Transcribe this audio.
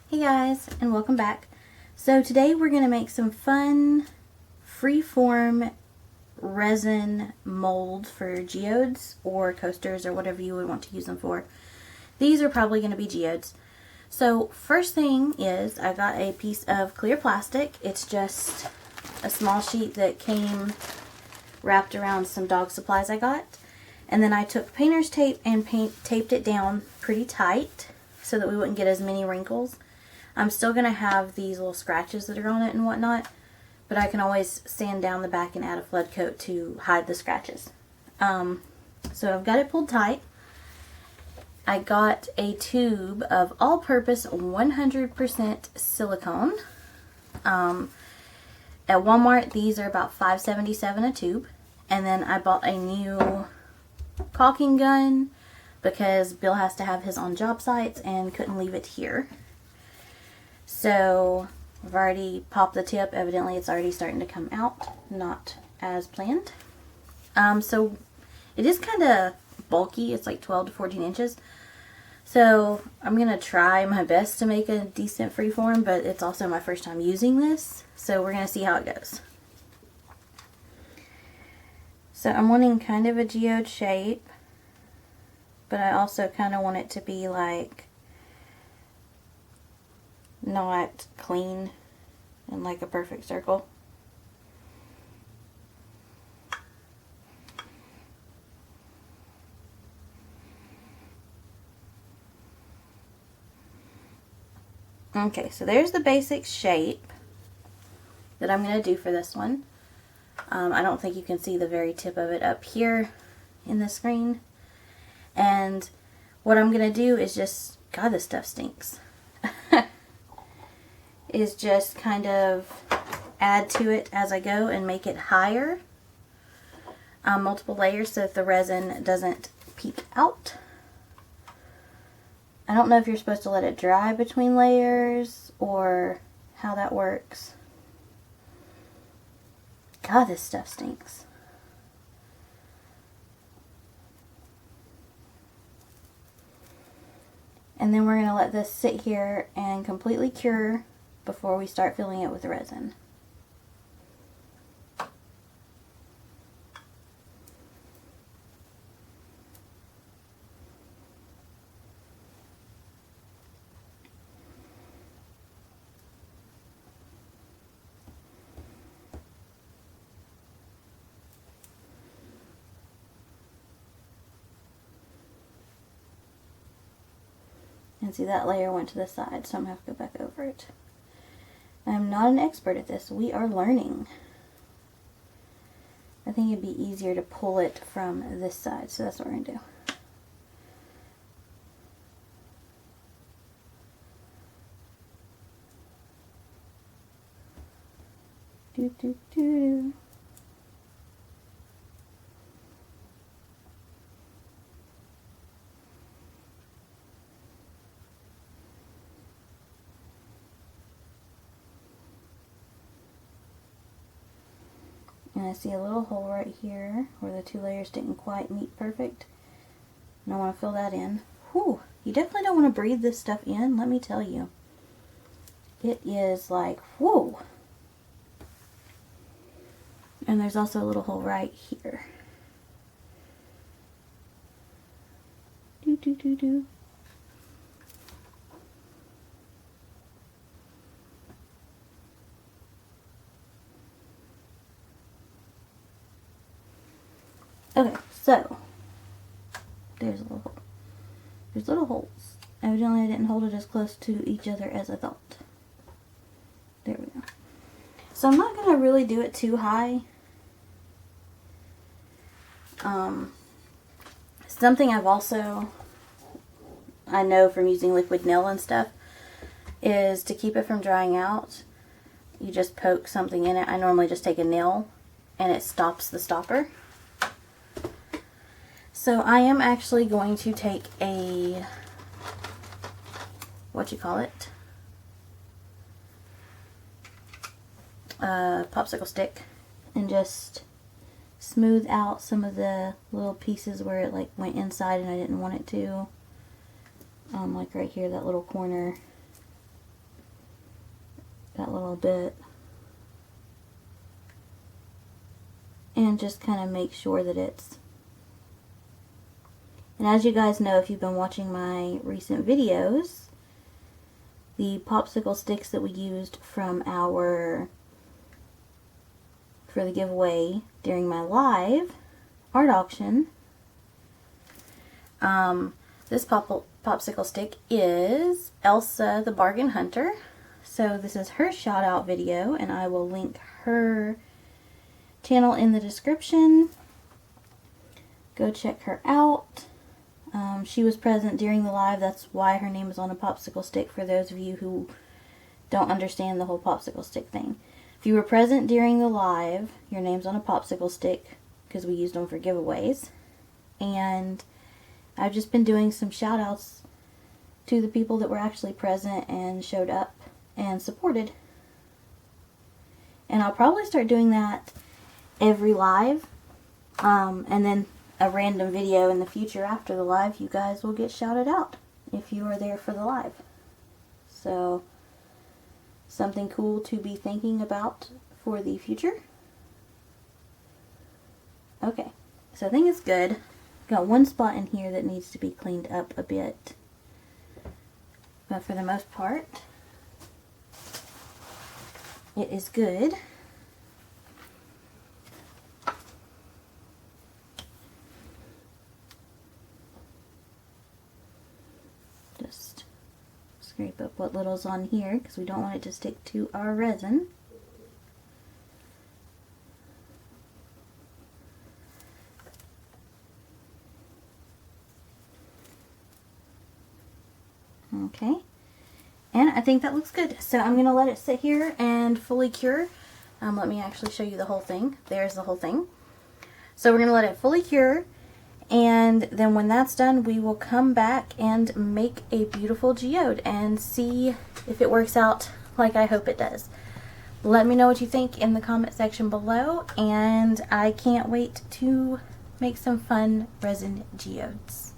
Hey guys, and welcome back. So today we're going to make some fun free-form resin molds for geodes or coasters or whatever you would want to use them for. These are probably going to be geodes. So first thing is I got a piece of clear plastic. It's just a small sheet that came wrapped around some dog supplies I got. And then I took painter's tape and taped it down pretty tight so that we wouldn't get as many wrinkles. I'm still going to have these little scratches that are on it and whatnot, but I can always sand down the back and add a flood coat to hide the scratches. So I've got it pulled tight. I got a tube of all-purpose 100% silicone. At Walmart, these are about $5.77 a tube. And then I bought a new caulking gun because Bill has to have his on job sites and couldn't leave it here. So I've already popped the tip. Evidently it's already starting to come out, not as planned. So it is kind of bulky. It's like 12 to 14 inches. So I'm going to try my best to make a decent freeform, but it's also my first time using this. So we're going to see how it goes. So I'm wanting kind of a geode shape, but I also kind of want it to be like not clean and like a perfect circle. Okay, so there's the basic shape that I'm going to do for this one. I don't think you can see the very tip of it up here in the screen. And what I'm going to do is just, God, this stuff stinks. Is just kind of add to it as I go and make it higher. Multiple layers so that the resin doesn't peek out. I don't know if you're supposed to let it dry between layers or how that works. God, this stuff stinks. And then we're going to let this sit here and completely cure before we start filling it with resin. And see, that layer went to the side, so I'm going to have to go back over it. I'm not an expert at this. We are learning. I think it'd be easier to pull it from this side, so that's what we're going to do. Do. And I see a little hole right here where the two layers didn't quite meet perfect. And I want to fill that in. Whew, you definitely don't want to breathe this stuff in, let me tell you. It is like, whoa. And there's also a little hole right here. Do. Okay, so there's a little hole. There's little holes. Evidently I didn't hold it as close to each other as I thought. There we go. So I'm not going to really do it too high. Something I know from using liquid nail and stuff, is to keep it from drying out, you just poke something in it. I normally just take a nail and it stops the stopper. So I am actually going to take a, popsicle stick and just smooth out some of the little pieces where it like went inside and I didn't want it to. Like right here, that little corner. that little bit. And just kind of make sure that it's... And as you guys know, if you've been watching my recent videos, the popsicle sticks that we used from for the giveaway during my live art auction, this popsicle stick is Elsa the Bargain Hunter. So this is her shout out video, and I will link her channel in the description. Go check her out. She was present during the live. That's why her name is on a popsicle stick, for those of you who don't understand the whole popsicle stick thing. If you were present during the live, your name's on a popsicle stick because we used them for giveaways. And I've just been doing some shout outs to the people that were actually present and showed up and supported. And I'll probably start doing that every live, and then a random video in the future after the live. You guys will get shouted out if you are there for the live. So something cool to be thinking about for the future. Okay, so I think it's good. Got one spot in here that needs to be cleaned up a bit, but for the most part it is good. Just scrape up what little's on here because we don't want it to stick to our resin. Okay, and I think that looks good. So I'm going to let it sit here and fully cure. Let me actually show you the whole thing. There's the whole thing. So we're going to let it fully cure, and then when that's done, we will come back and make a beautiful geode and see if it works out like I hope it does. Let me know what you think in the comment section below, and I can't wait to make some fun resin geodes.